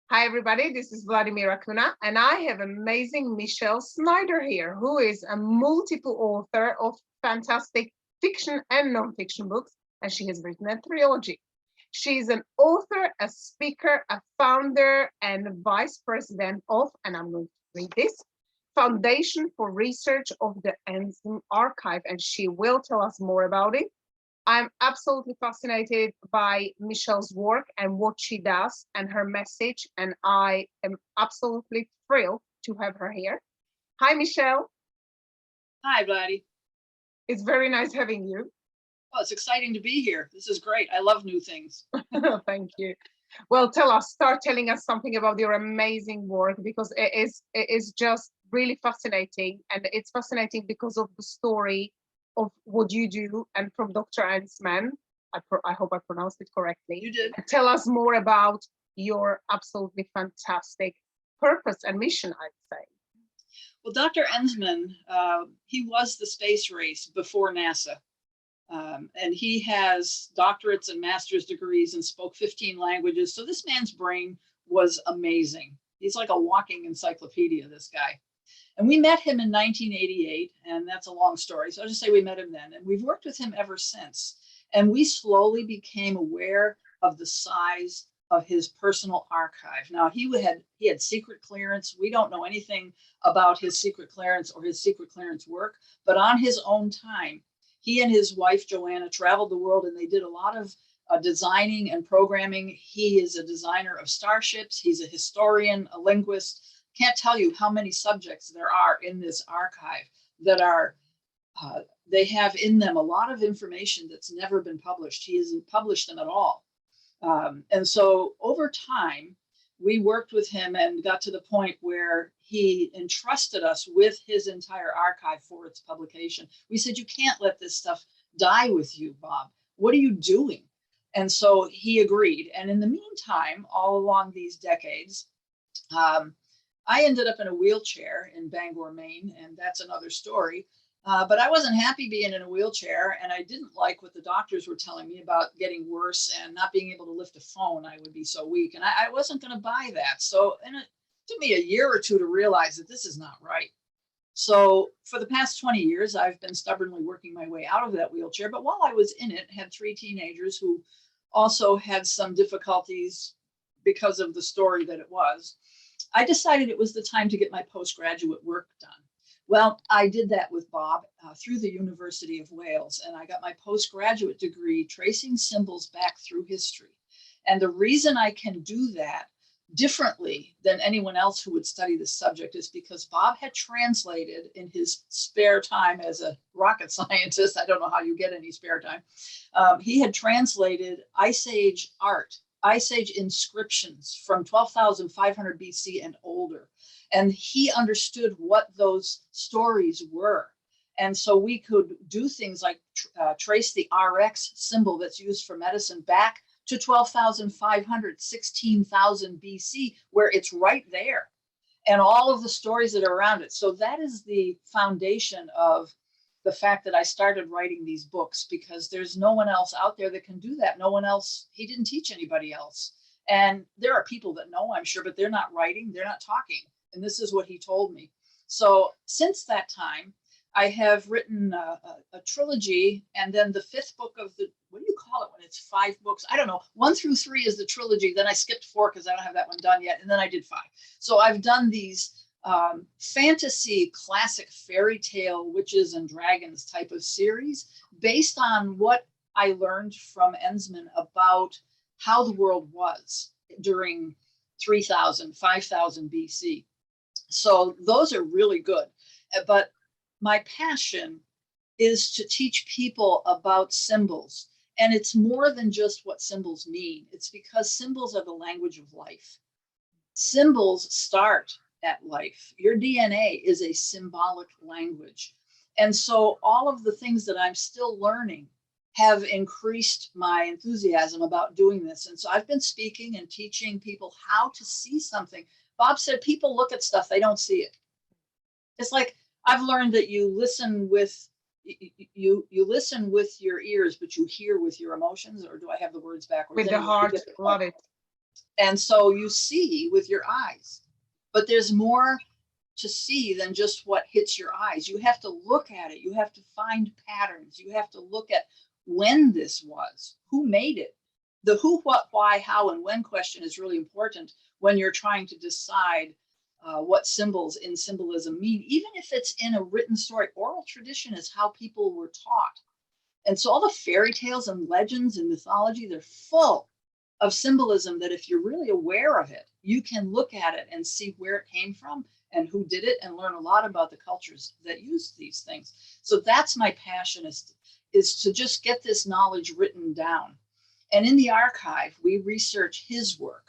Hi, everybody. This is Vladimira Kuna, and I have amazing Michelle Snyder here, who is a multiple author of fantastic fiction and non-fiction books, and she has written a trilogy. She's an author, a speaker, a founder, and vice president of, and I'm going to read this, Foundation for Research of the Enzmann Archive, and she will tell us more about it. I'm absolutely fascinated by Michelle's work and what she does and her message, and I am absolutely thrilled to have her here. Hi, Michelle. Hi, Vladi. It's very nice having you. Oh, it's exciting to be here. This is great. I love new things. Thank you. Well, start telling us something about your amazing work, because it is just really fascinating, and it's fascinating because of the story of what you do, and from Dr. Enzmann. I hope I pronounced it correctly. You did. Tell us more about your absolutely fantastic purpose and mission, I'd say. Well, Dr. Enzmann, he was the space race before NASA. And he has doctorates and master's degrees and spoke 15 languages. So this man's brain was amazing. He's like a walking encyclopedia, this guy. And we met him in 1988, and that's a long story. So I'll just say we met him then, and we've worked with him ever since. And we slowly became aware of the size of his personal archive. Now he had secret clearance. We don't know anything about his secret clearance or his secret clearance work, but on his own time, he and his wife Joanna traveled the world, and they did a lot of designing and programming. He is a designer of starships. He's a historian, a linguist. Can't tell you how many subjects there are in this archive that are, they have in them a lot of information that's never been published. He hasn't published them at all. And so over time, we worked with him and got to the point where he entrusted us with his entire archive for its publication. We said, you can't let this stuff die with you, Bob. What are you doing? And so he agreed. And in the meantime, all along these decades, I ended up in a wheelchair in Bangor, Maine, and that's another story. But I wasn't happy being in a wheelchair, and I didn't like what the doctors were telling me about getting worse and not being able to lift a phone. I would be so weak, and I wasn't going to buy that. So, and it took me a year or two to realize that this is not right. So for the past 20 years, I've been stubbornly working my way out of that wheelchair. But while I was in it, had 3 teenagers who also had some difficulties because of the story that it was. I decided it was the time to get my postgraduate work done. Well, I did that with Bob through the University of Wales, and I got my postgraduate degree tracing symbols back through history. And the reason I can do that differently than anyone else who would study this subject is because Bob had translated in his spare time as a rocket scientist. I don't know how you get any spare time. He had translated Ice Age art, Ice Age inscriptions from 12,500 BC and older. And he understood what those stories were. And so we could do things like trace the RX symbol that's used for medicine back to 12,500, 16,000 BC, where it's right there, and all of the stories that are around it. So that is the foundation of the fact that I started writing these books, because there's no one else out there that can do that. No one else, he didn't teach anybody else. And there are people that know, I'm sure, but they're not writing, they're not talking. And this is what he told me. So since that time, I have written a trilogy, and then the 5th book of the, what do you call it when it's 5 books? I don't know. 1 through 3 is the trilogy. Then I skipped 4 because I don't have that one done yet. And then I did 5. So I've done these fantasy, classic fairy tale, witches and dragons type of series based on what I learned from Enzmann about how the world was during 3,000, 5,000 BC. So those are really good. But my passion is to teach people about symbols. And it's more than just what symbols mean. It's because symbols are the language of life. Symbols start at life. Your DNA is a symbolic language. And so all of the things that I'm still learning have increased my enthusiasm about doing this. And so I've been speaking and teaching people how to see something. Bob said people look at stuff, they don't see it. It's like, I've learned that you listen with you listen with your ears, but you hear with your emotions. Or do I have the words backwards? With the heart, love it. And so you see with your eyes, but there's more to see than just what hits your eyes. You have to look at it. You have to find patterns. You have to look at when this was, who made it. The who, what, why, how, and when question is really important when you're trying to decide what symbols in symbolism mean, even if it's in a written story. Oral tradition is how people were taught. And so all the fairy tales and legends and mythology, they're full of symbolism that if you're really aware of it, you can look at it and see where it came from and who did it and learn a lot about the cultures that use these things. So that's my passion, is to just get this knowledge written down. And in the archive, we research his work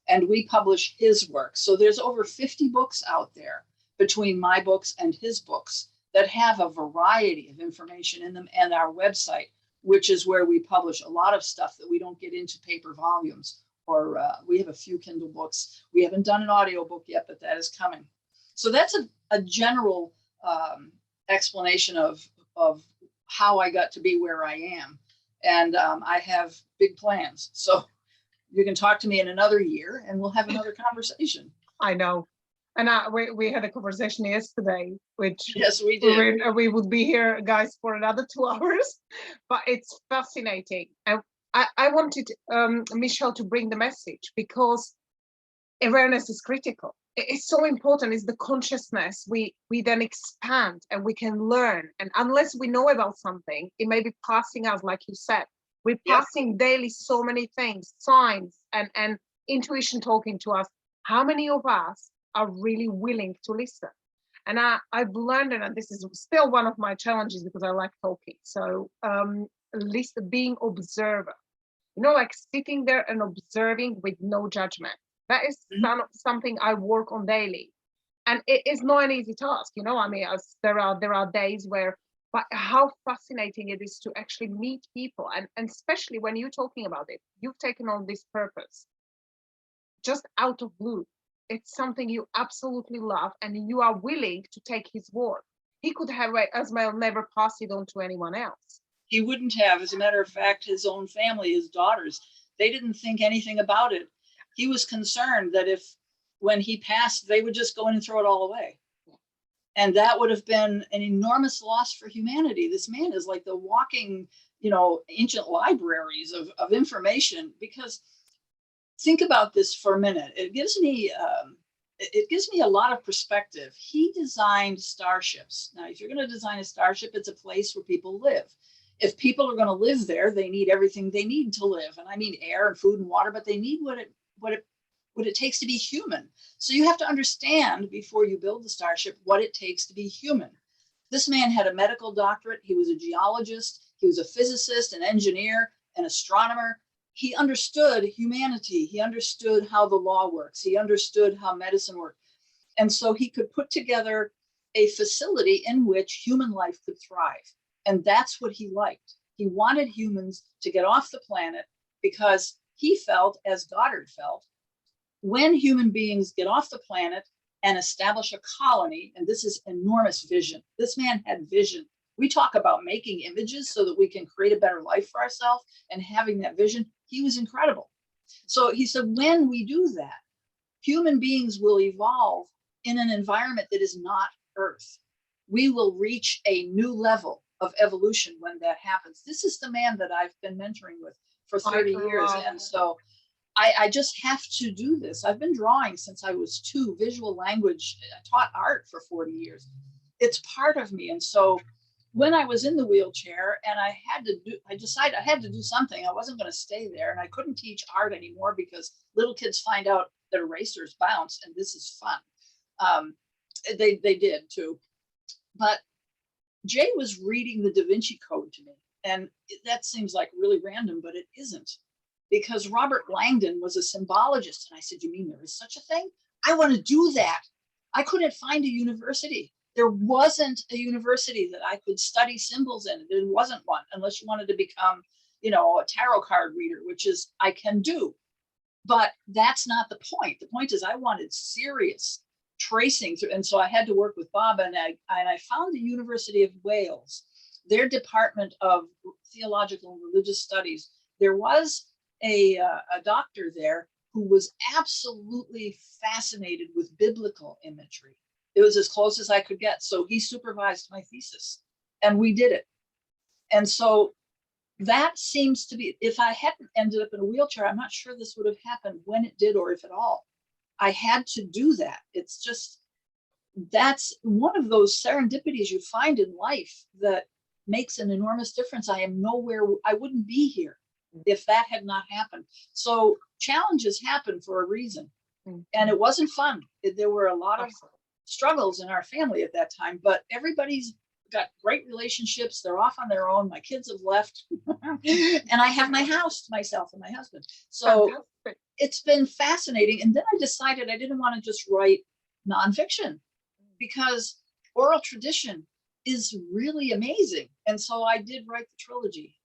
and we publish his work. So there's over 50 books out there between my books and his books that have a variety of information in them, and our website, which is where we publish a lot of stuff that we don't get into paper volumes, or we have a few Kindle books. We haven't done an audio book yet, but that is coming. So that's a general explanation of how I got to be where I am. And I have big plans. So you can talk to me in another year and we'll have another conversation. I know. And we had a conversation yesterday, which yes, we did. We would be here, guys, for another 2 hours, but it's fascinating. And I wanted Michelle to bring the message, because awareness is critical. It's so important. It's the consciousness we then expand and we can learn. And unless we know about something, it may be passing us, like you said. We're passing daily so many things, signs and intuition talking to us. How many of us are really willing to listen? And I've learned, and this is still one of my challenges because I like talking. So being observer, like sitting there and observing with no judgment. That is something I work on daily. And it is not an easy task, I mean, there are days where, but how fascinating it is to actually meet people. And especially when you're talking about it, you've taken on this purpose just out of blue. It's something you absolutely love, and you are willing to take his word. He could have as well never passed it on to anyone else. He wouldn't have. As a matter of fact, his own family, his daughters, they didn't think anything about it. He was concerned that when he passed, they would just go in and throw it all away. And that would have been an enormous loss for humanity. This man is like the walking, ancient libraries of information. Because think about this for a minute. It gives me a lot of perspective. He designed starships. Now, if you're going to design a starship, it's a place where people live. If people are going to live there, they need everything they need to live. And I mean air and food and water, but they need what it takes to be human. So you have to understand before you build the starship what it takes to be human. This man had a medical doctorate. He was a geologist. He was a physicist, an engineer, an astronomer. He understood humanity. He understood how the law works. He understood how medicine worked. And so he could put together a facility in which human life could thrive. And that's what he liked. He wanted humans to get off the planet because he felt, as Goddard felt, when human beings get off the planet and establish a colony, and this is enormous vision. This man had vision. We talk about making images so that we can create a better life for ourselves, and having that vision, he was incredible. So he said, when we do that, human beings will evolve in an environment that is not Earth. We will reach a new level of evolution when that happens. This is the man that I've been mentoring with for 30 years. And so I just have to do this. I've been drawing since I was 2, visual language. I taught art for 40 years. It's part of me. And so when I was in the wheelchair and I decided I had to do something. I wasn't going to stay there, and I couldn't teach art anymore because little kids find out that erasers bounce and this is fun. They did too. But Jay was reading the Da Vinci Code to me. And that seems like really random, but it isn't. Because Robert Langdon was a symbologist. And I said, you mean there is such a thing? I want to do that. I couldn't find a university. There wasn't a university that I could study symbols in. There wasn't one, unless you wanted to become, a tarot card reader, which is I can do. But that's not the point. The point is I wanted serious tracing through. And so I had to work with Bob, and I found the University of Wales, their Department of Theological and Religious Studies. There was a doctor there who was absolutely fascinated with biblical imagery. It was as close as I could get. So he supervised my thesis and we did it. And so that seems to be, if I hadn't ended up in a wheelchair, I'm not sure this would have happened when it did or if at all. I had to do that. It's just, that's one of those serendipities you find in life that makes an enormous difference. I am nowhere, I wouldn't be here if that had not happened. So challenges happen for a reason. And it wasn't fun. There were a lot of struggles in our family at that time, but everybody's got great relationships. They're off on their own. My kids have left and I have my house to myself and my husband. So it's been fascinating. And then I decided I didn't want to just write nonfiction because oral tradition is really amazing. And so I did write the trilogy.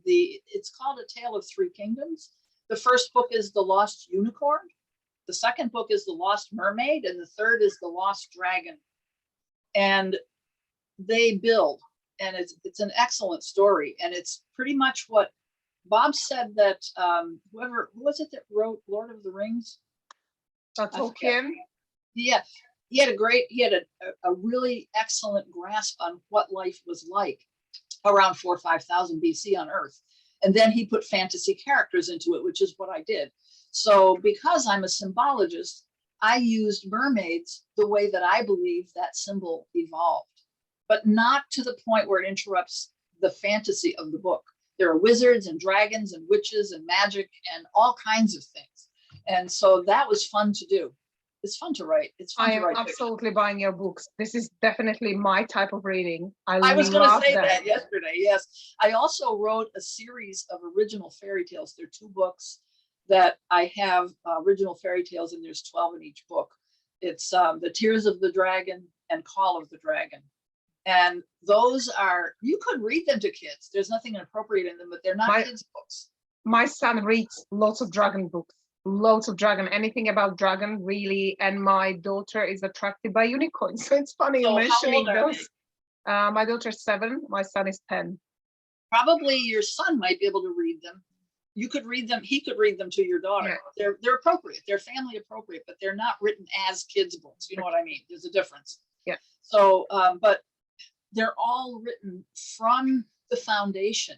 It's called A Tale of Three Kingdoms. The first book is The Lost Unicorn. The second book is The Lost Mermaid. And the third is The Lost Dragon. And they build, and it's an excellent story. And it's pretty much what Bob said that who was it that wrote Lord of the Rings? Tolkien. Yeah, he had a really excellent grasp on what life was like around 4,000 or 5,000 BC on Earth. And then he put fantasy characters into it, which is what I did. So because I'm a symbologist, I used mermaids the way that I believe that symbol evolved, but not to the point where it interrupts the fantasy of the book. There are wizards and dragons and witches and magic and all kinds of things. And so that was fun to do. It's fun to write. It's fun I to write. am absolutely buying your books. This is definitely my type of reading. I was going to say that yesterday. Yes. I also wrote a series of original fairy tales. There are 2 books that I have original fairy tales, and there's 12 in each book. It's The Tears of the Dragon and Call of the Dragon. And those are, you could read them to kids. There's nothing inappropriate in them, but they're not kids' books. My son reads lots of dragon books, loads of dragon, anything about dragon really. And my daughter is attracted by unicorns. So it's funny you mentioning those. My daughter's 7, my son is 10. Probably your son might be able to read them. You could read them, he could read them to your daughter. Yeah. They're appropriate, they're family appropriate, but they're not written as kids' books. You know what I mean? There's a difference. Yeah. So, but they're all written from the foundation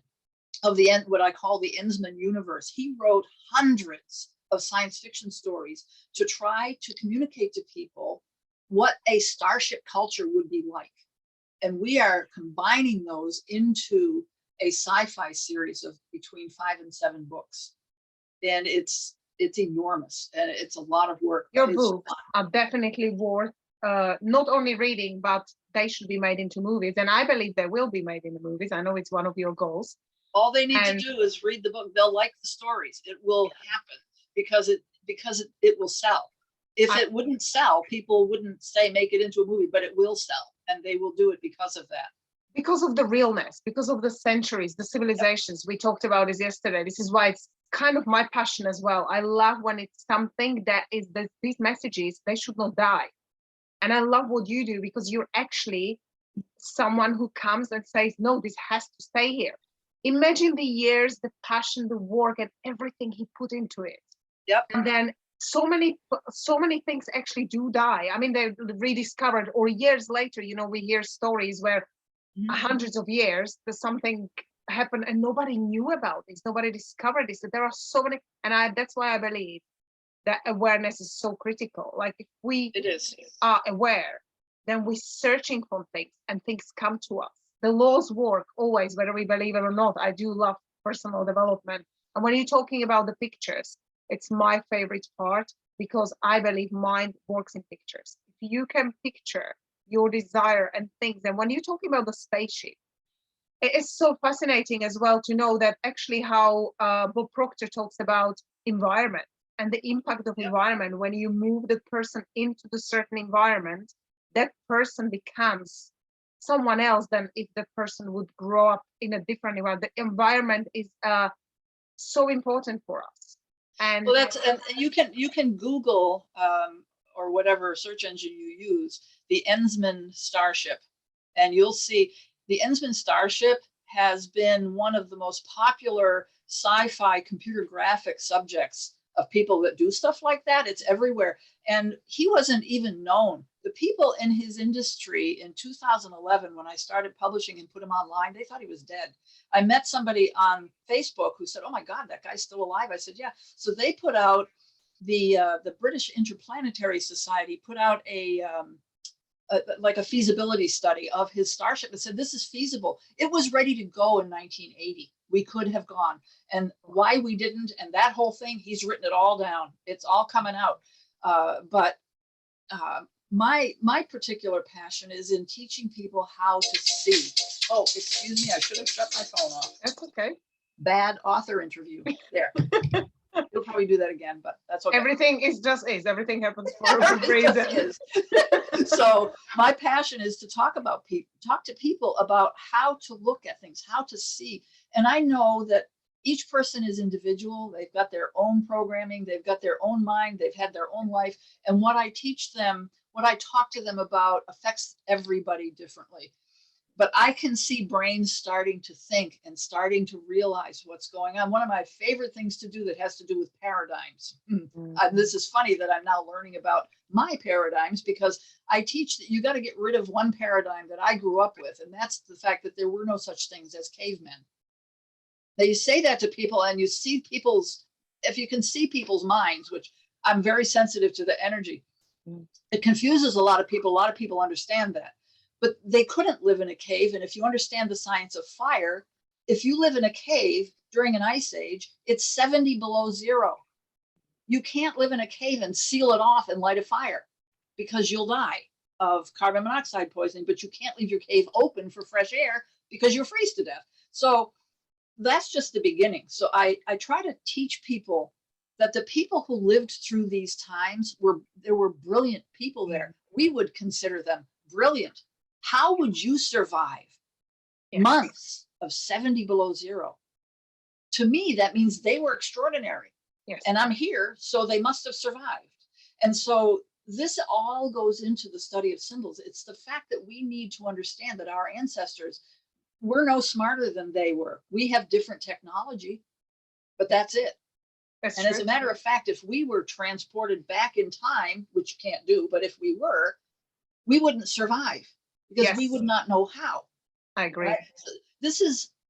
of what I call the Enzmann universe. He wrote hundreds of science fiction stories to try to communicate to people what a starship culture would be like. And we are combining those into a sci-fi series of between 5 and 7 books. And it's enormous and it's a lot of work. Your books are definitely worth not only reading, but they should be made into movies. And I believe they will be made into movies. I know it's one of your goals. All they need to do is read the book. They'll like the stories. It will happen because it will sell. If it wouldn't sell, people wouldn't say make it into a movie, but it will sell, and they will do it because of that. Because of the realness, because of the centuries, the civilizations. We talked about this yesterday. This is why it's kind of my passion as well. I love when it's something that is these messages, they should not die. And I love what you do because you're actually someone who comes and says, no, this has to stay here. Imagine the years, the passion, the work, and everything he put into it. Yep. And then so many things actually do die. I mean, they're rediscovered, or years later, we hear stories where hundreds of years there's something happened and nobody knew about this, nobody discovered this. There are so many, and that's why I believe that awareness is so critical. Like if we are aware, then we're searching for things and things come to us. The laws work always, whether we believe it or not. I do love personal development. And when you're talking about the pictures, it's my favorite part because I believe mind works in pictures. If you can picture your desire and things, and when you're talking about the spaceship, it is so fascinating as well to know that actually how Bob Proctor talks about environment and the impact of environment. When you move the person into the certain environment, that person becomes someone else than if the person would grow up in a different environment. The environment is so important for us. And well, and you can Google or whatever search engine you use the Enzmann starship, and you'll see the Enzmann starship has been one of the most popular sci-fi computer graphic subjects of people that do stuff like that. It's everywhere. And he wasn't even known. The people in his industry in 2011, when I started publishing and put him online, they thought he was dead. I met somebody on Facebook who said, "Oh my God, that guy's still alive." I said, "Yeah." So they put out the British Interplanetary Society put out like a feasibility study of his starship and said, this is feasible. It was ready to go in 1980. We could have gone, and why we didn't, and that whole thing, he's written it all down. It's all coming out. But my particular passion is in teaching people how to see. Oh, excuse me, I should have shut my phone off. That's okay. Bad author interview. There. You'll probably do that again, but that's okay. Everything is just is. Everything happens for a good reason. So my passion is to talk to people about how to look at things, how to see. And I know that each person is individual. They've got their own programming. They've got their own mind. They've had their own life. And what I teach them, what I talk to them about affects everybody differently. But I can see brains starting to think and starting to realize what's going on. One of my favorite things to do that has to do with paradigms. This is funny that I'm now learning about my paradigms, because I teach that you got to get rid of one paradigm that I grew up with. And that's the fact that there were no such things as cavemen. Now you say that to people and you see if you can see people's minds, which I'm very sensitive to the energy, it confuses a lot of people. A lot of people understand that. But they couldn't live in a cave. And if you understand the science of fire, if you live in a cave during an ice age, it's 70 below zero. You can't live in a cave and seal it off and light a fire, because you'll die of carbon monoxide poisoning. But you can't leave your cave open for fresh air because you'll freeze to death. So that's just the beginning. So I try to teach people that the people who lived through these times there were brilliant people there. We would consider them brilliant. How would you survive months of 70 below zero? To me, that means they were extraordinary. Yes. And I'm here, so they must have survived. And so this all goes into the study of symbols. It's the fact that we need to understand that our ancestors were no smarter than they were. We have different technology, but that's it. That's and true. As a matter of fact, if we were transported back in time, which you can't do, but if we were, we wouldn't survive, because we would not know how. I agree. Right? So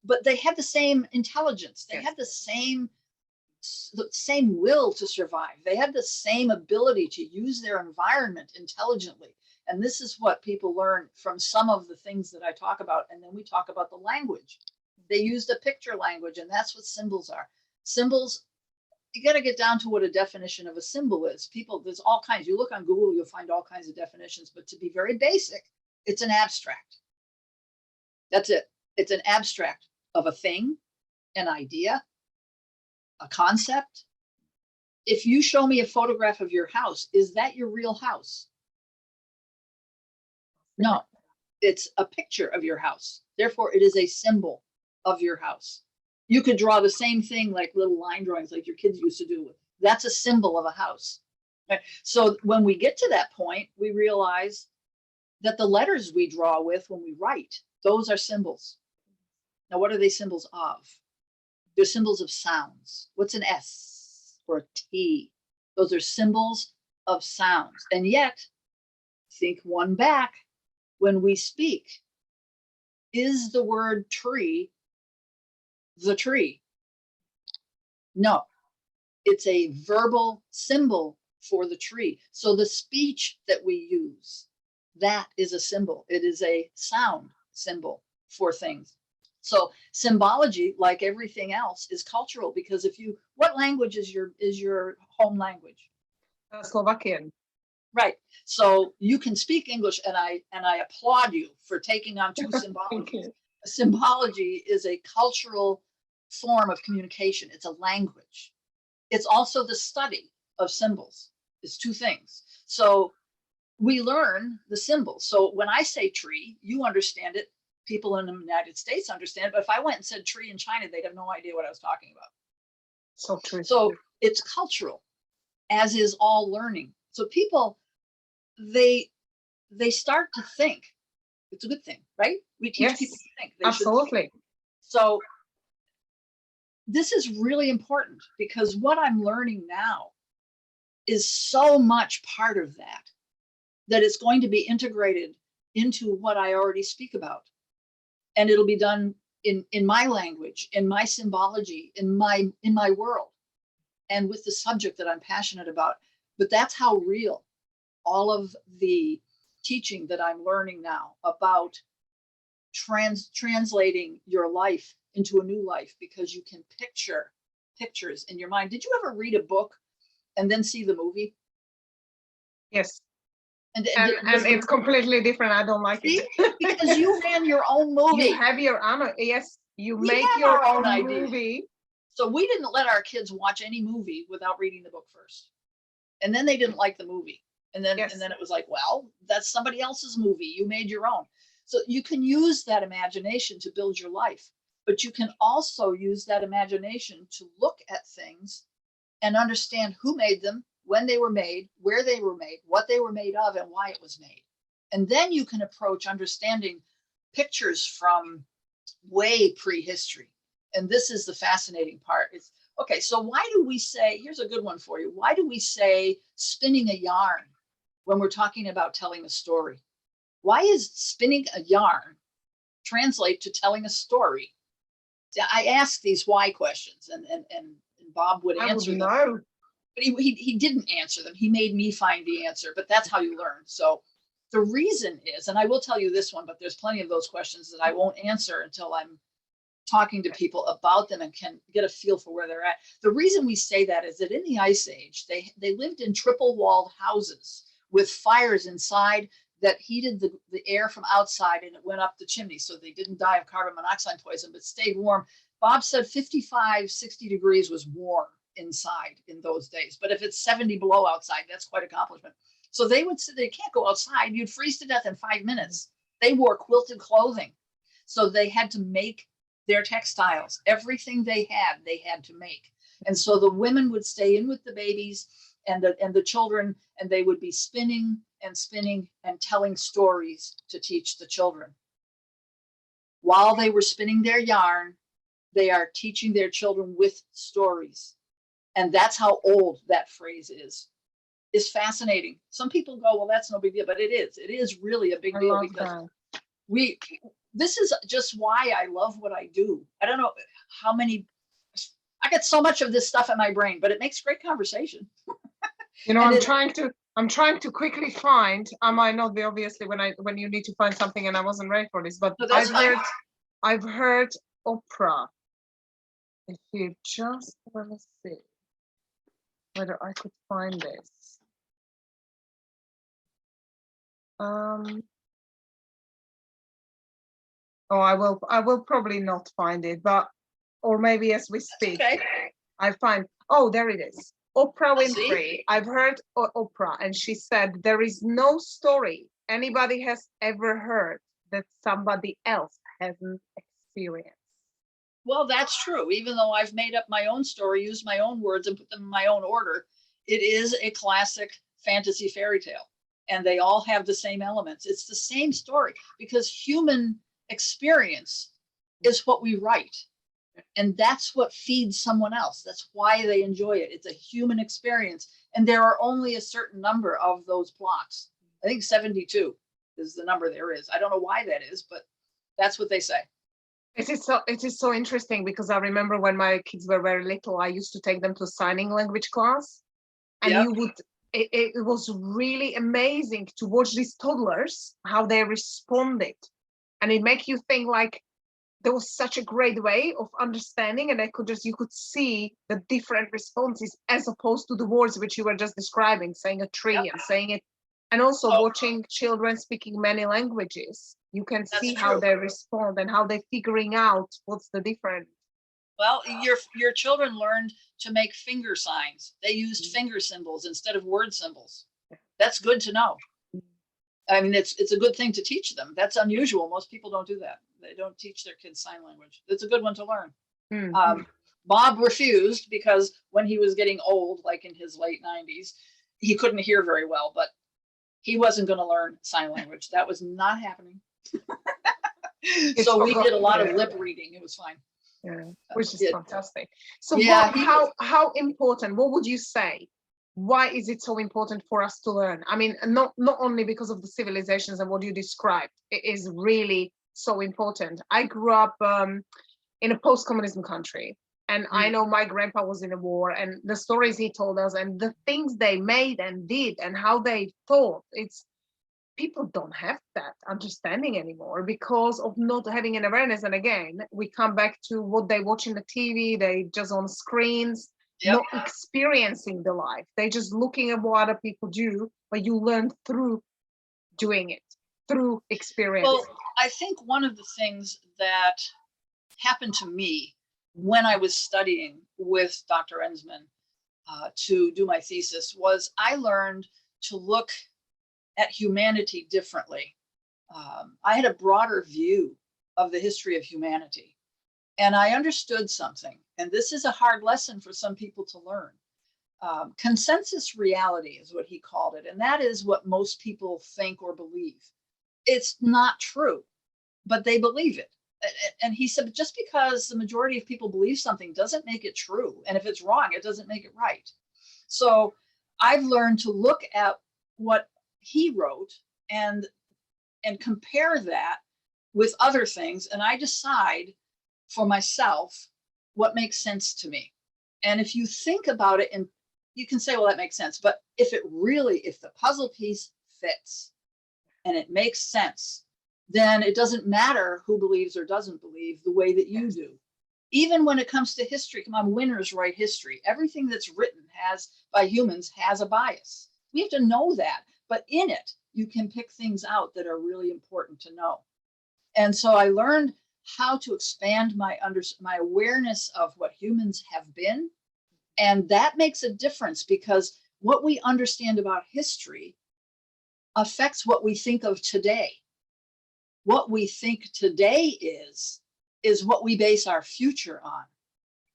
but they had the same intelligence. They had the same will to survive. They had the same ability to use their environment intelligently. And this is what people learn from some of the things that I talk about. And then we talk about the language. They used a picture language, and that's what symbols are. Symbols, you got to get down to what a definition of a symbol is. There's all kinds. You look on Google, you'll find all kinds of definitions. But to be very basic, it's an abstract. That's it. It's an abstract of a thing, an idea, a concept. If you show me a photograph of your house, is that your real house? No, it's a picture of your house. Therefore, it is a symbol of your house. You could draw the same thing, like little line drawings like your kids used to do. That's a symbol of a house. Okay? So when we get to that point, we realize that the letters we draw with when we write, those are symbols. Now, what are they symbols of? They're symbols of sounds. What's an S or a T? Those are symbols of sounds. And yet, think one back, when we speak, is the word tree the tree? No, it's a verbal symbol for the tree. So the speech that we use, that is a symbol. It is a sound symbol for things. So symbology, like everything else, is cultural, because what language is your home language? Slovakian. Right. So you can speak English, and I applaud you for taking on two symbologies. Symbology is a cultural form of communication. It's a language. It's also the study of symbols. It's two things. So we learn the symbols. So when I say tree, you understand it. People in the United States understand it. But if I went and said tree in China, they'd have no idea what I was talking about. So true. So it's cultural, as is all learning. So people, they start to think. It's a good thing, right? We teach people to think. Absolutely. So this is really important because what I'm learning now is so much part of that, that it's going to be integrated into what I already speak about. And it'll be done in my language, in my symbology, in my world, and with the subject that I'm passionate about. But that's how real all of the teaching that I'm learning now about translating your life into a new life, because you can picture pictures in your mind. Did you ever read a book and then see the movie? Yes. And it's completely different. I don't like it. Because you ran your own movie. You have your own, yes, you We make have your our own own idea. movie. So we didn't let our kids watch any movie without reading the book first. And then they didn't like the movie. And then Yes. and then it was like, well, that's somebody else's movie. You made your own. So you can use that imagination to build your life, but you can also use that imagination to look at things and understand who made them, when they were made, where they were made, what they were made of, and why it was made. And then you can approach understanding pictures from way prehistory. And this is the fascinating part. It's okay. So why do we say, here's a good one for you. Why do we say spinning a yarn when we're talking about telling a story? Why is spinning a yarn translate to telling a story? I ask these why questions, and Bob would answer them. No. But he didn't answer them. He made me find the answer, but that's how you learn. So the reason is, and I will tell you this one, but there's plenty of those questions that I won't answer until I'm talking to people about them and can get a feel for where they're at. The reason we say that is that in the Ice Age, they lived in triple walled houses with fires inside that heated the air from outside, and it went up the chimney. So they didn't die of carbon monoxide poison, but stayed warm. Bob said 55, 60 degrees was warm inside in those days. But if it's 70 below outside, that's quite an accomplishment. So they would say they can't go outside. You'd freeze to death in 5 minutes. They wore quilted clothing. So they had to make their textiles. Everything they had to make. And so the women would stay in with the babies and the children, and they would be spinning and telling stories to teach the children. While they were spinning their yarn, they are teaching their children with stories. And that's how old that phrase is. It's fascinating. Some people go, well, that's no big deal, but it is. It is really a big deal, because this is just why I love what I do. I don't know how many, I get so much of this stuff in my brain, but it makes great conversation. You know, I'm trying to quickly find, I might not be obviously when you need to find something, and I wasn't ready for this, but No, I've heard Oprah. If you just want to see whether I could find this. Oh, I will probably not find it, but, or maybe as we speak, okay. I find, oh, there it is. Oprah Winfrey. I've heard Oprah, and she said there is no story anybody has ever heard that somebody else hasn't experienced. Well, that's true. Even though I've made up my own story, used my own words, and put them in my own order, it is a classic fantasy fairy tale. And they all have the same elements. It's the same story, because human experience is what we write. And that's what feeds someone else. That's why they enjoy it. It's a human experience. And there are only a certain number of those plots. I think 72 is the number there is. I don't know why that is, but that's what they say. It is so interesting, because I remember when my kids were very little, I used to take them to signing language class, and it was really amazing to watch these toddlers, how they responded, and it makes you think like there was such a great way of understanding, and you could see the different responses as opposed to the words which you were just describing, saying a tree and saying it, and also watching children speaking many languages. You can see how they respond and how they're figuring out what's the difference. Well, your children learned to make finger signs. They used finger symbols instead of word symbols. That's good to know. I mean, it's a good thing to teach them. That's unusual. Most people don't do that. They don't teach their kids sign language. It's a good one to learn. Mm-hmm. Bob refused, because when he was getting old, like in his late 90s, he couldn't hear very well, but he wasn't going to learn sign language. That was not happening. So we did a lot of lip reading. It was fine. Yeah, which is It- fantastic. So yeah, how important, what would you say? Why is it so important for us to learn? I mean, not only because of the civilizations and what you described, it is really so important. I grew up in a post-communism country, and I know my grandpa was in a war, and the stories he told us and the things they made and did and how they thought, it's people don't have that understanding anymore because of not having an awareness. And again, we come back to what they watch in the TV, they just on screens, Yep. not experiencing the life. They just looking at what other people do, but you learn through doing it, through experience. Well, I think one of the things that happened to me when I was studying with Dr. Enzmann to do my thesis was I learned to look at humanity differently. I had a broader view of the history of humanity, and I understood something. And this is a hard lesson for some people to learn. Consensus reality is what he called it, and that is what most people think or believe. It's not true, but they believe it. And he said, just because the majority of people believe something doesn't make it true. And if it's wrong, it doesn't make it right. So I've learned to look at what he wrote and compare that with other things. And I decide for myself what makes sense to me. And if you think about it, and you can say, well, that makes sense. But if the puzzle piece fits and it makes sense, then it doesn't matter who believes or doesn't believe the way that you do. Even when it comes to history, come on, winners write history. Everything that's written by humans has a bias. We have to know that, but in it, you can pick things out that are really important to know. And so I learned how to expand my awareness of what humans have been. And that makes a difference because what we understand about history affects what we think of today. What we think today is what we base our future on.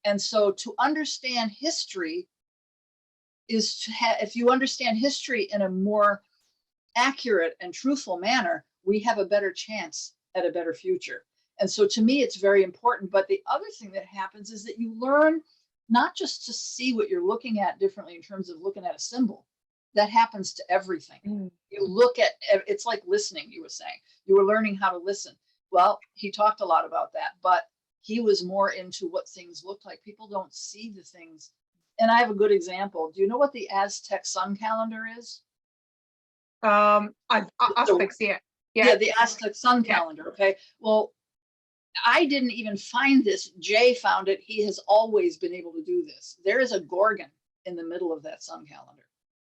And so to understand history is to have, if you understand history in a more accurate and truthful manner, we have a better chance at a better future. And so to me, it's very important. But the other thing that happens is that you learn not just to see what you're looking at differently in terms of looking at a symbol. That happens to everything. You look at, it's like listening, you were saying. You were learning how to listen. Well, he talked a lot about that, but he was more into what things look like. People don't see the things. And I have a good example. Do you know what the Aztec Sun Calendar is? Aspects, yeah. Yeah, the Aztec Sun Calendar, okay? Well, I didn't even find this. Jay found it. He has always been able to do this. There is a Gorgon in the middle of that sun calendar.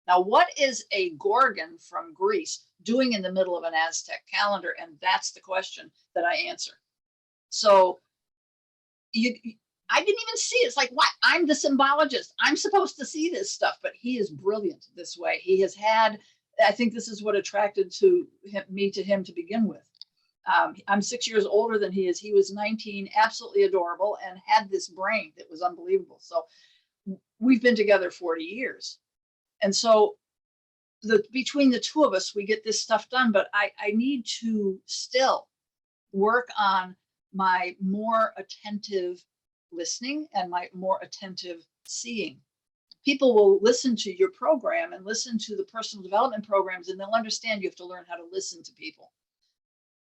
Now, what is a Gorgon from Greece doing in the middle of an Aztec calendar? And that's the question that I answer. So I didn't even see it. It's like, what? I'm the symbologist. I'm supposed to see this stuff, but he is brilliant this way. He has had, I think this is what attracted me to him to begin with. I'm 6 years older than he is. He was 19, absolutely adorable, and had this brain that was unbelievable. So we've been together 40 years. And so between the two of us, we get this stuff done, but I need to still work on my more attentive listening and my more attentive seeing. People will listen to your program and listen to the personal development programs, and they'll understand you have to learn how to listen to people.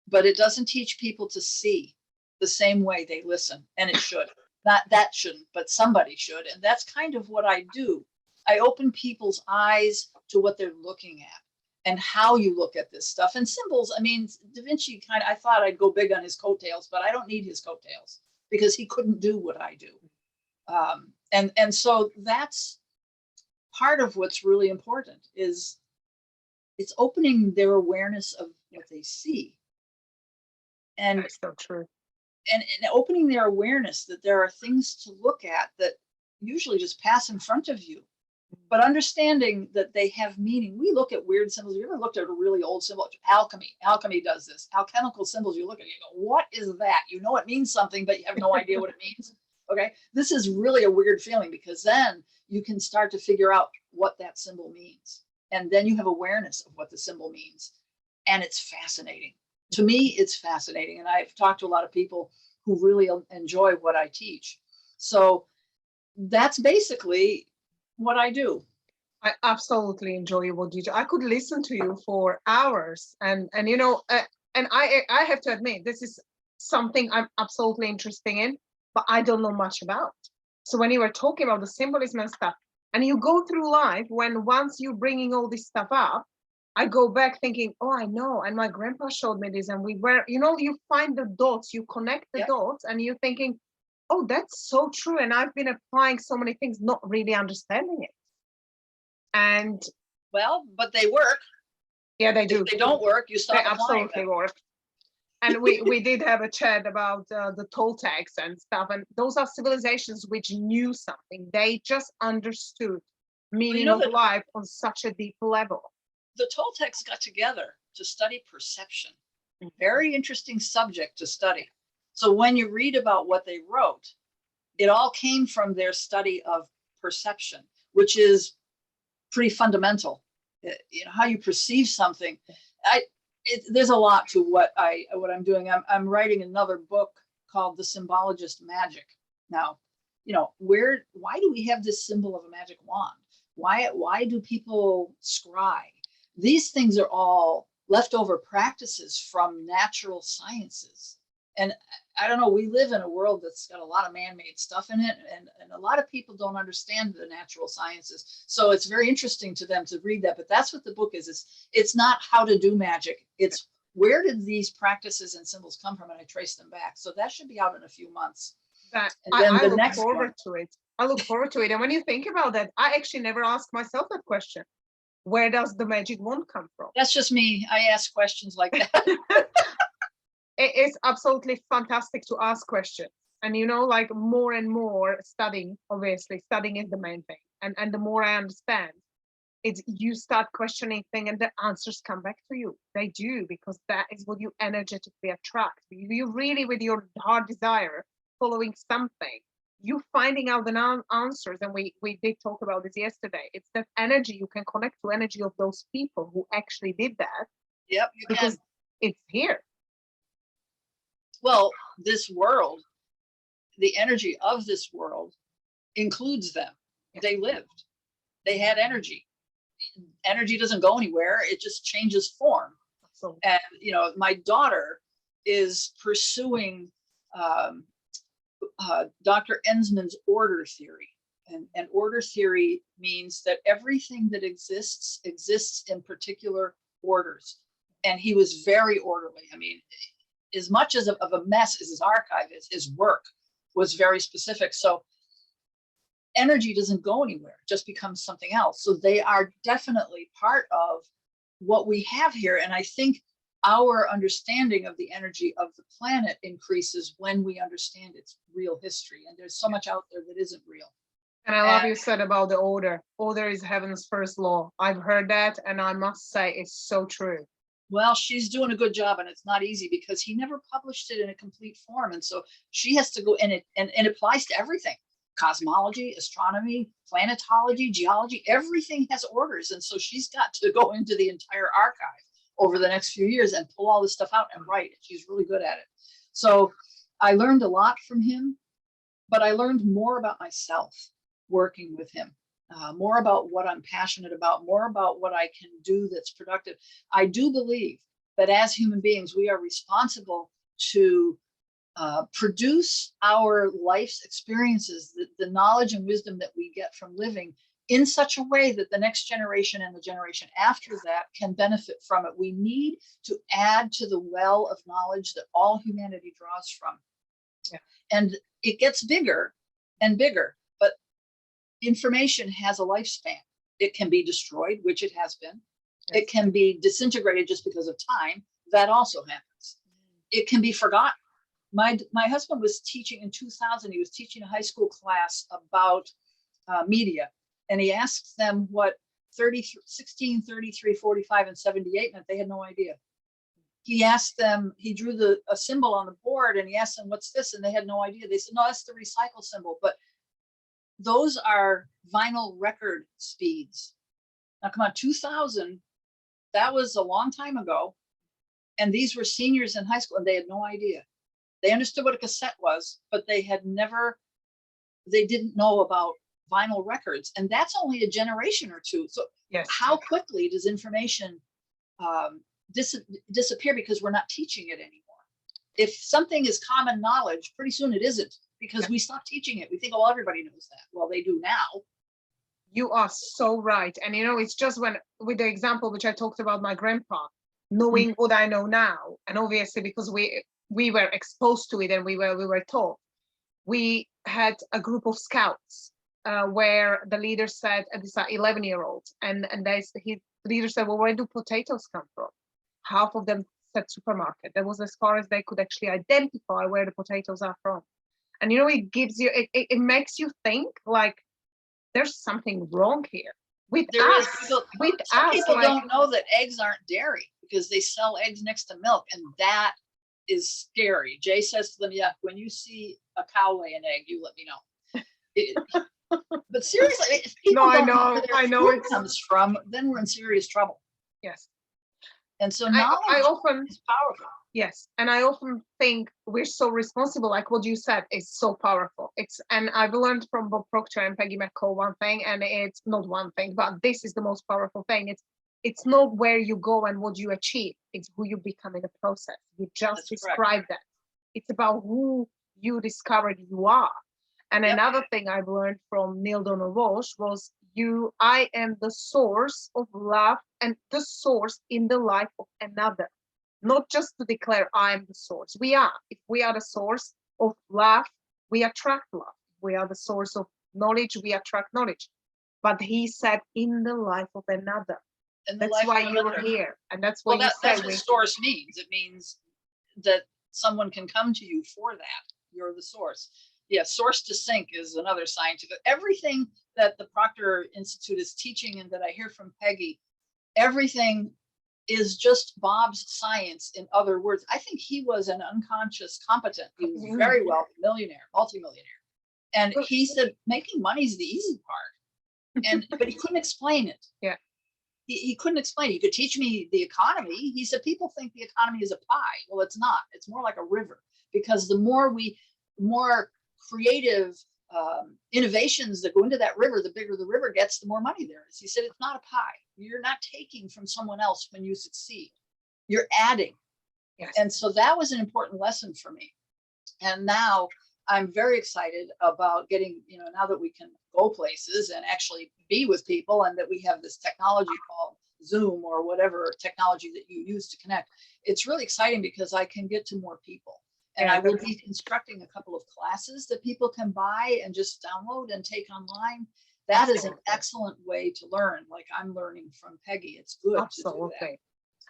But it doesn't teach people to see the same way they listen, and it should. Not that shouldn't, but somebody should. And that's kind of what I do. I open people's eyes to what they're looking at and how you look at this stuff. And symbols, I mean, Da Vinci I thought I'd go big on his coattails, but I don't need his coattails because he couldn't do what I do. And so that's part of what's really important is it's opening their awareness of what they see. And that's so true. And opening their awareness that there are things to look at that usually just pass in front of you, but understanding that they have meaning. We look at weird symbols. You ever looked at a really old symbol? Alchemy does this. Alchemical symbols, you look at it, you go, what is that? You know it means something, but you have no idea what it means. Okay, this is really a weird feeling because then you can start to figure out what that symbol means. And then you have awareness of what the symbol means. And it's fascinating. To me, it's fascinating. And I've talked to a lot of people who really enjoy what I teach. So that's basically what I do. I absolutely enjoy what you do. I could listen to you for hours, and you know, and I have to admit, this is something I'm absolutely interested in, but I don't know much about. So when you were talking about the symbolism and stuff, and you go through life, when once you're bringing all this stuff up, I go back thinking, oh, I know, and my grandpa showed me this, and we were, you know, you find the dots, you connect the Yep. dots, and you're thinking, oh, that's so true, and I've been applying so many things, not really understanding it. And well, but they work. Yeah, they do. If they don't work, you stop They applying absolutely them. work. And we did have a chat about the Toltecs and stuff, and those are civilizations which knew something. They just understood meaning of life on such a deep level. The Toltecs got together to study perception. Very interesting subject to study. So when you read about what they wrote, it all came from their study of perception, which is pretty fundamental. You know, how you perceive something. There's a lot to what I'm doing. I'm writing another book called The Symbologist Magic. Now, you know, why do we have this symbol of a magic wand? Why do people scry? These things are all leftover practices from natural sciences. And I don't know, we live in a world that's got a lot of man-made stuff in it, and a lot of people don't understand the natural sciences. So it's very interesting to them to read that. But that's what the book is. It's not how to do magic. It's where did these practices and symbols come from, and I trace them back. So that should be out in a few months. I look forward to it. I look forward to it. And when you think about that, I actually never asked myself that question. Where does the magic wand come from? That's just me. I ask questions like that. It is absolutely fantastic to ask questions. And, you know, like more and more studying, obviously, studying is the main thing. And the more I understand, it's you start questioning things and the answers come back to you. They do, because that is what you energetically attract. You really, with your heart desire, following something, you finding out the answers. And we did talk about this yesterday. It's that energy, you can connect to energy of those people who actually did that. Yep, you because can. It's here. Well, this world, the energy of this world includes them. Yeah. They lived. They had energy. Energy doesn't go anywhere. It just changes form. And, you know, my daughter is pursuing Dr. Enzmann's order theory. And order theory means that everything that exists in particular orders. And he was very orderly. I mean, as much as of a mess as his archive is, his work was very specific. So energy doesn't go anywhere, it just becomes something else. So they are definitely part of what we have here. And I think our understanding of the energy of the planet increases when we understand its real history. And there's so much out there that isn't real. And I love you said about the order. Order is heaven's first law. I've heard that, and I must say it's so true. Well, she's doing a good job, and it's not easy because he never published it in a complete form. And so she has to go in it, and it applies to everything: cosmology, astronomy, planetology, geology, everything has orders. And so she's got to go into the entire archive over the next few years and pull all this stuff out and write. She's really good at it. So I learned a lot from him, but I learned more about myself working with him. More about what I'm passionate about, more about what I can do that's productive. I do believe that as human beings, we are responsible to produce our life's experiences, the knowledge and wisdom that we get from living, in such a way that the next generation and the generation after that can benefit from it. We need to add to the well of knowledge that all humanity draws from. Yeah. And it gets bigger and bigger. Information has a lifespan. It can be destroyed, which it has been. Yes. It can be disintegrated just because of time. That also happens. It can be forgotten. My husband was teaching in 2000. He was teaching a high school class about media. And he asked them what 16, 33, 45, and 78 meant. They had no idea. He asked them, he drew a symbol on the board, and he asked them, what's this? And they had no idea. They said, no, that's the recycle symbol. But those are vinyl record speeds. Now, come on, 2000, that was a long time ago. And these were seniors in high school, and they had no idea. They understood what a cassette was, but they didn't know about vinyl records. And that's only a generation or two. So Yes. how quickly does information disappear because we're not teaching it anymore? If something is common knowledge, pretty soon it isn't, because we stop teaching it. We think, oh, everybody knows that. Well, they do now. You are so right. And it's just with the example which I talked about my grandpa, knowing what I know now, and obviously because we were exposed to it and we were taught. We had a group of scouts where the leader said, and these are 11-year-olds, and the leader said, well, where do potatoes come from? Half of them said supermarket. That was as far as they could actually identify where the potatoes are from. And it gives you, it makes you think like there's something wrong here with us. Some people don't know that eggs aren't dairy because they sell eggs next to milk, and that is scary. Jay says to them, yeah, when you see a cow lay an egg, you let me know. But seriously, if people don't know where their food comes from, then we're in serious trouble. Yes. And so knowledge is powerful. Yes. And I often think we're so responsible, like what you said is so powerful. And I've learned from Bob Proctor and Peggy McCall one thing, and it's not one thing, but this is the most powerful thing. It's not where you go and what you achieve. It's who you become in the process. You just described that. It's about who you discovered you are. And another thing I've learned from Neil Donald Walsh was I am the source of love and the source in the life of another. Not just to declare I am the source. We are. If we are the source of love, we attract love. If we are the source of knowledge, we attract knowledge. But he said in the life of another. That's why you're here. And that's what that's what source means. It means that someone can come to you for that. You're the source. Yeah, source to sink is another scientific. Everything that the Proctor Institute is teaching and that I hear from Peggy, everything is just Bob's science. In other words, I think he was an unconscious competent. He was very wealthy, millionaire, multimillionaire. And he said, making money is the easy part. But he couldn't explain it. Yeah. He couldn't explain it. You could teach me the economy. He said, people think the economy is a pie. Well, it's not. It's more like a river, because the more creative innovations that go into that river, the bigger the river gets, the more money there is. He said, it's not a pie. You're not taking from someone else when you succeed. You're adding. Yes. And so that was an important lesson for me. And now I'm very excited about getting, now that we can go places and actually be with people, and that we have this technology called Zoom or whatever technology that you use to connect. It's really exciting because I can get to more people. And I will be constructing a couple of classes that people can buy and just download and take online. That is an excellent way to learn. Like I'm learning from Peggy. It's good to do that.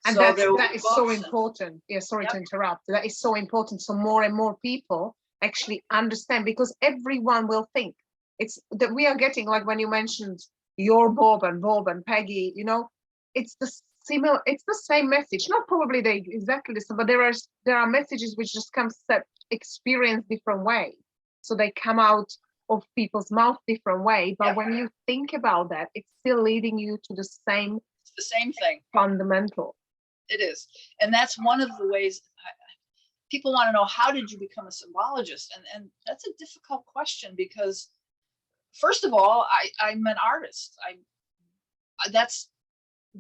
And so that is so important. Yeah, sorry to interrupt. That is so important. So more and more people actually understand, because everyone will think it's that we are getting, like when you mentioned your Bob and Peggy, it's it's the same message, not probably exactly the same, but there are messages which just come experience different way. So they come out of people's mouth different way. But when you think about that, it's still leading you to the same thing. Fundamental. It is. And that's one of the ways people want to know, how did you become a symbologist? And that's a difficult question, because first of all, I'm an artist. That's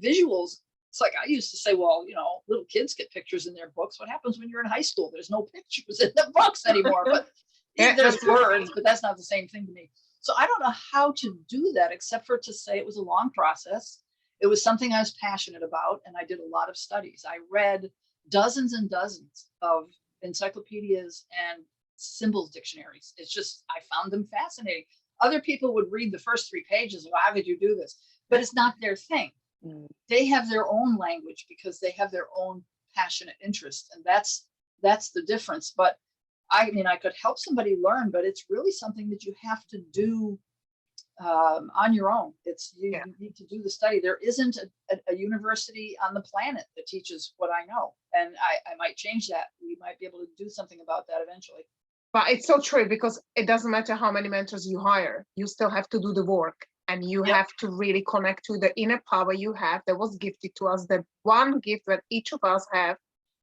visuals. It's like I used to say, well, little kids get pictures in their books. What happens when you're in high school? There's no pictures in the books anymore. But there's words, but that's not the same thing to me. So I don't know how to do that, except for to say it was a long process. It was something I was passionate about, and I did a lot of studies. I read dozens and dozens of encyclopedias and symbols dictionaries. It's just, I found them fascinating. Other people would read the first 3 pages. Well, how did you do this? But it's not their thing. They have their own language because they have their own passionate interest, and that's the difference. But I could help somebody learn, but it's really something that you have to do on your own. You need to do the study. There isn't a university on the planet that teaches what I know, and I might change that. We might be able to do something about that eventually. But it's so true, because it doesn't matter how many mentors you hire, you still have to do the work. And you have to really connect to the inner power you have that was gifted to us, the one gift that each of us have,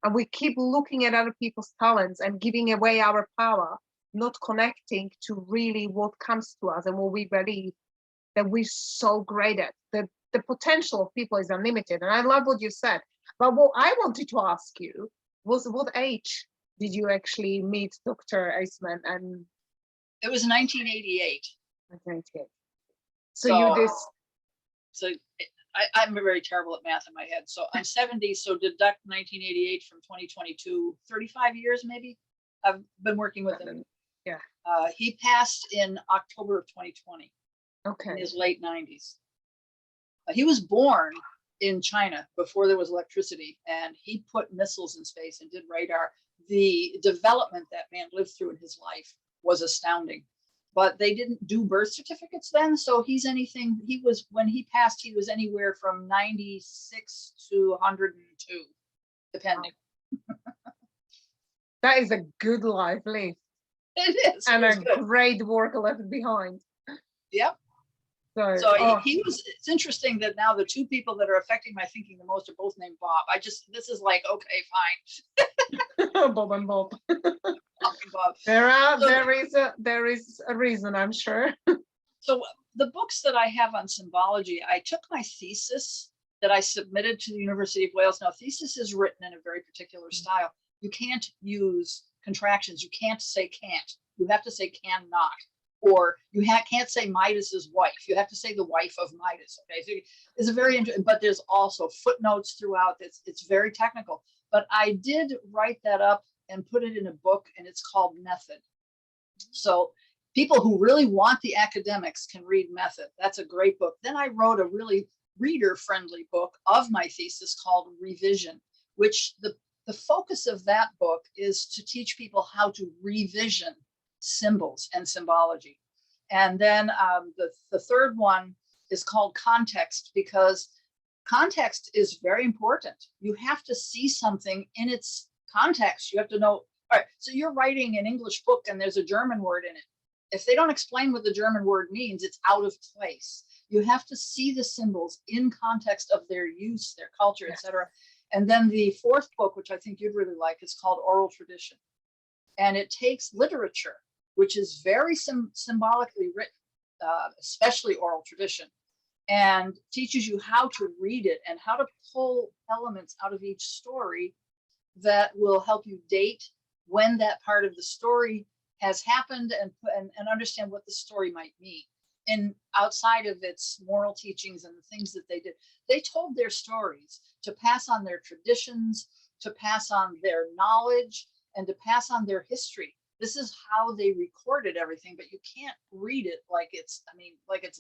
And we keep looking at other people's talents and giving away our power, not connecting to really what comes to us and what we believe that we're so great at. The potential of people is unlimited. And I love what you said. But what I wanted to ask you was, what age did you actually meet Dr. Enzmann? And it was 1988. 1988. So I'm very terrible at math in my head. So I'm 70, so deduct 1988 from 2022, 35 years maybe. I've been working with him. Yeah. He passed in October of 2020. Okay. In his late 90s. He was born in China before there was electricity, and he put missiles in space and did radar. The development that man lived through in his life was astounding. But they didn't do birth certificates then, so when he passed, he was anywhere from 96 to 102, depending. Wow. That is a good life lived. It is. And a great work left behind. Yep. It's interesting that now the two people that are affecting my thinking the most are both named Bob. This is like, okay, fine. Bob and Bob. Bob. There is a reason, I'm sure. So the books that I have on symbology, I took my thesis that I submitted to the University of Wales. Now, thesis is written in a very particular style. You can't use contractions. You can't say can't. You have to say cannot. Or you can't say Midas's wife. You have to say the wife of Midas. Okay, so it's a very interesting, but there's also footnotes throughout. It's very technical. But I did write that up and put it in a book, and it's called Method. So people who really want the academics can read Method. That's a great book. Then I wrote a really reader-friendly book of my thesis called Revision, which the focus of that book is to teach people how to revision symbols and symbology. And then the third one is called Context, because context is very important. You have to see something in its context. You have to know, all right, so you're writing an English book and there's a German word in it. If they don't explain what the German word means, it's out of place. You have to see the symbols in context of their use, their culture, etc. And then the fourth book, which I think you'd really like, is called Oral Tradition. And it takes literature, which is very symbolically written, especially oral tradition, and teaches you how to read it and how to pull elements out of each story that will help you date when that part of the story has happened and understand what the story might mean. And outside of its moral teachings and the things that they did, they told their stories to pass on their traditions, to pass on their knowledge, and to pass on their history. This is how they recorded everything, but you can't read it like it's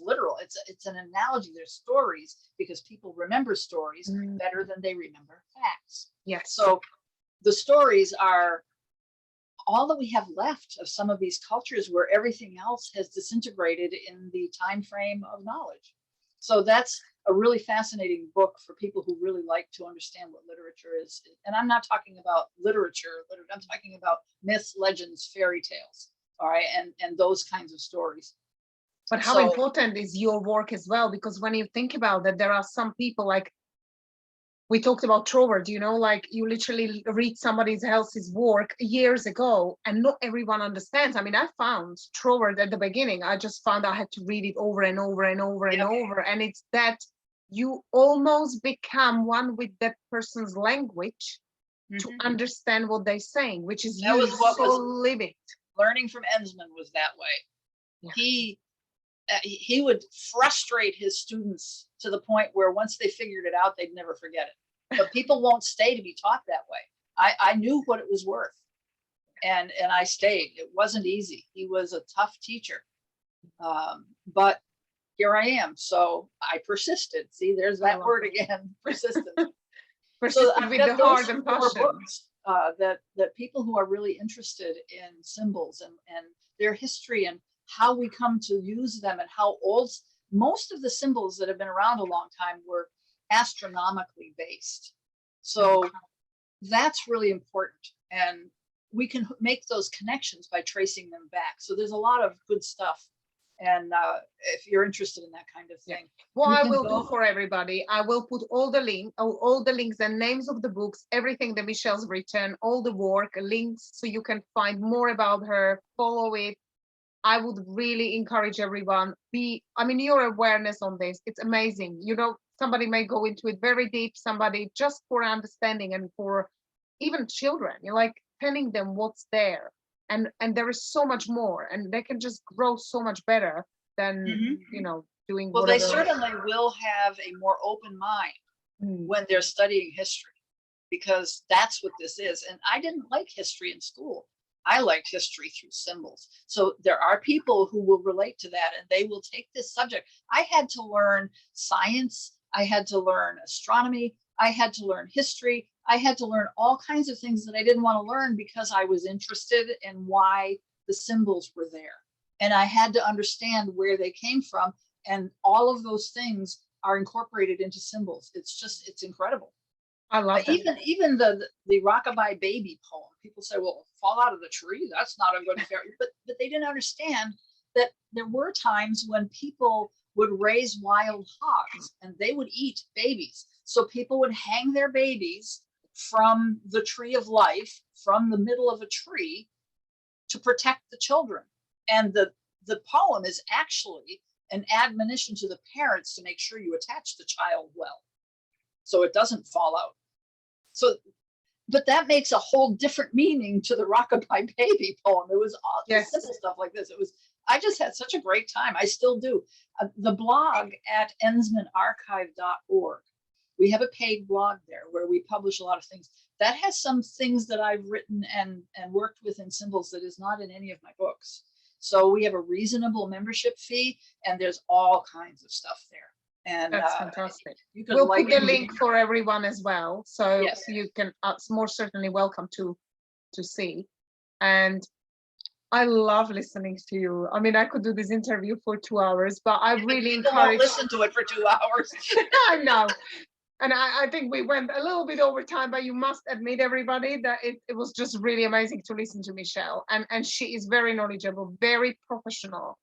literal. It's an analogy. There's stories because people remember stories better than they remember facts. Yes. So the stories are all that we have left of some of these cultures where everything else has disintegrated in the time frame of knowledge. So that's a really fascinating book for people who really like to understand what literature is. And I'm not talking about literature. I'm talking about myths, legends, fairy tales, all right, and those kinds of stories. But how important is your work as well? Because when you think about that, there are some people, like we talked about Troward, like you literally read somebody else's work years ago and not everyone understands. I mean, I found Troward at the beginning. I just found I had to read it over and over and over and over. And it's that you almost become one with that person's language to understand what they're saying, which is living. Learning from Enzmann was that way. Yeah. He would frustrate his students to the point where once they figured it out, they'd never forget it. But people won't stay to be taught that way. I knew what it was worth, and I stayed. It wasn't easy. He was a tough teacher, but here I am. So I persisted. See, there's that word again, persistent. So with the heart and passion. Books, that people who are really interested in symbols and their history and how we come to use them and how old. Most of the symbols that have been around a long time were astronomically based. So that's really important. And we can make those connections by tracing them back. So there's a lot of good stuff And if you're interested in that kind of thing, what you I can will go- do for everybody, I will put all the links and names of the books, everything that Michelle's written, all the work, links, so you can find more about her, follow it. I would really encourage everyone, your awareness on this, it's amazing. You know, somebody may go into it very deep, somebody just for understanding, and for even children, you're like telling them what's there. And there is so much more, and they can just grow so much better than, doing well, whatever. they certainly will have a more open mind when they're studying history, because that's what this is. And I didn't like history in school. I liked history through symbols. So there are people who will relate to that, and they will take this subject. I had to learn science. I had to learn astronomy. I had to learn history. I had to learn all kinds of things that I didn't want to learn because I was interested in why the symbols were there. And I had to understand where they came from. And all of those things are incorporated into symbols. It's incredible. I love that. Even the Rockabye Baby poem. People say, well, fall out of the tree, that's not a good fairy. But they didn't understand that there were times when people would raise wild hogs and they would eat babies. So people would hang their babies from the tree of life, from the middle of a tree, to protect the children. And the poem is actually an admonition to the parents to make sure you attach the child well, so it doesn't fall out. So, but that makes a whole different meaning to the Rockabye Baby poem. It was all simple stuff like this. I just had such a great time. I still do. The blog at enzmannarchive.org. We have a paid blog there where we publish a lot of things. That has some things that I've written and worked with in symbols that is not in any of my books. So we have a reasonable membership fee, and there's all kinds of stuff there. And that's fantastic. We'll put the link for everyone as well, so yes, you can more certainly welcome to see. And I love listening to you. I mean, I could do this interview for 2 hours, but I really encourage. Listen to it for 2 hours. I know. And I think we went a little bit over time, but you must admit, everybody, that it was just really amazing to listen to Michelle. And she is very knowledgeable, very professional,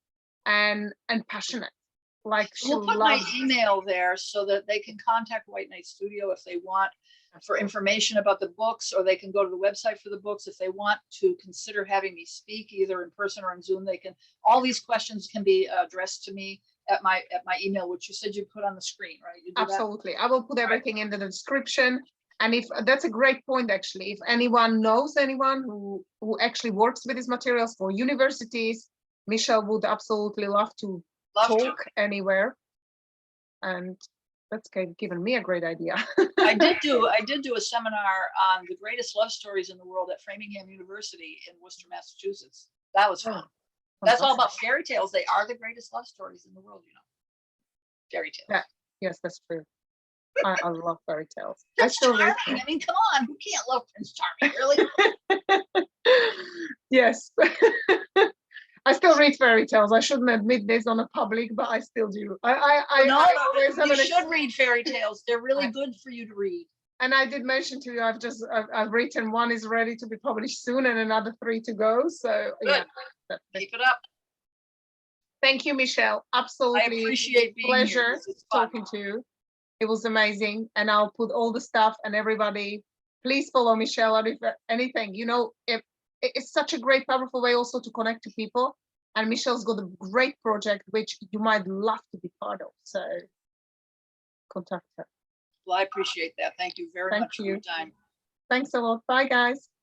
and passionate. Like, we'll put my email there so that they can contact White Knight Studio if they want for information about the books, or they can go to the website for the books. If they want to consider having me speak either in person or on Zoom, they can. All these questions can be addressed to me at my email, which you said you put on the screen, right? You do Absolutely. that? I will put everything in the description. And if that's a great point, actually, if anyone knows anyone who actually works with these materials for universities, Michelle would absolutely love to talk anywhere. And that's given me a great idea. I did do a seminar on the greatest love stories in the world at Framingham University in Worcester, Massachusetts. That was fun. That's all about fairy tales. They are the greatest love stories in the world, Fairy tales. Yes, that's true. I love fairy tales. Prince Charming. I mean, come on, who can't love Prince Charming, really? Yes. I still read fairy tales. I shouldn't admit this on a public, but I still do. You should read fairy tales. They're really good for you to read. And I did mention to you, I've written one is ready to be published soon, and another 3 to go. So good. Keep it up. Thank you, Michelle. Absolutely. I appreciate being pleasure talking to you. It was amazing. And I'll put all the stuff, and everybody, please follow Michelle. And if anything, it's such a great, powerful way also to connect to people. And Michelle's got a great project, which you might love to be part of. So contact her. Well, I appreciate that. Thank you very much for your time. Thanks a lot. Bye, guys.